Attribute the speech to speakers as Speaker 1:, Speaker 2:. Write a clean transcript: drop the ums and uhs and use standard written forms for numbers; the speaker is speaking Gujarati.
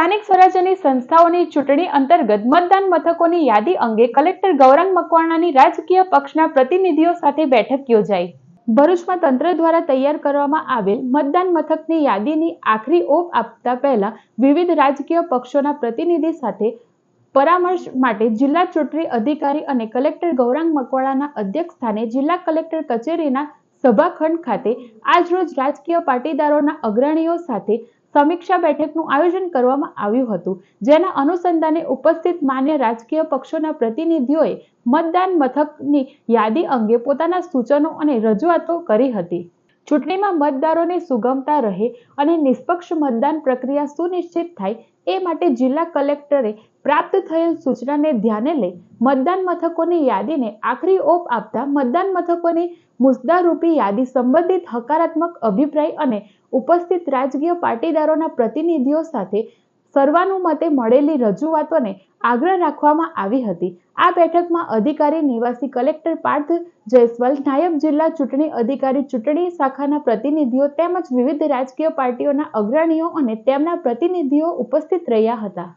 Speaker 1: સ્થાનિક સ્વરાજ્યની સંસ્થાઓની ચૂંટણી અંતર્ગત મતદાન મથકોની યાદી અંગે કલેક્ટર ગૌરાંગ મકવાણાની રાજકીય પક્ષના પ્રતિનિધિઓ સાથે બેઠક યોજાઈ। ભરૂચમાં તંત્ર દ્વારા તૈયાર કરવામાં આવેલ મતદાન મથકની યાદીની આખરી ઓપ આપતા પહેલા વિવિધ રાજકીય પક્ષોના પ્રતિનિધિ સાથે પરામર્શ માટે જિલ્લા ચૂંટણી અધિકારી અને કલેક્ટર ગૌરાંગ મકવાણાના અધ્યક્ષસ્થાને જિલ્લા કલેક્ટર કચેરીના સભાખંડ ખાતે આજરોજ રાજકીય પાટીદારોના અગ્રણીઓ સાથે સમીક્ષા બેઠકનું આયોજન કરવામાં આવ્યું હતું, જેના અનુસંધાને ઉપસ્થિત માન્ય રાજકીય પક્ષોના પ્રતિનિધિઓએ મતદાન મથકની યાદી અંગે પોતાના સૂચનો અને રજૂઆતો કરી હતી। ચૂંટણીમાં મતદારોને સુગમતા રહે અને નિષ્પક્ષ મતદાન પ્રક્રિયા સુનિશ્ચિત થાય એ માટે જિલ્લા કલેક્ટરે પ્રાપ્ત થયેલ સૂચનાને ધ્યાને લઈ મતદાન મથકોની યાદીને આખરી ઓપ આપતા મતદાન મથકોની મુદ્દારૂપી યાદી સંબંધિત હકારાત્મક અભિપ્રાય અને ઉપસ્થિત રાજકીય પાટીદારોના પ્રતિનિધિઓ સાથે સર્વાનુમતે મળેલી રજૂઆતોને આગ્રહ રાખવામાં આવી હતી। આ બેઠકમાં અધિકારી નિવાસી કલેક્ટર પાર્થ જયસ્વાલ, નાયબ જિલ્લા ચૂંટણી અધિકારી, ચૂંટણી શાખાના પ્રતિનિધિઓ તેમજ વિવિધ રાજકીય પાર્ટીઓના અગ્રણીઓ અને તેમના પ્રતિનિધિઓ ઉપસ્થિત રહ્યા હતા।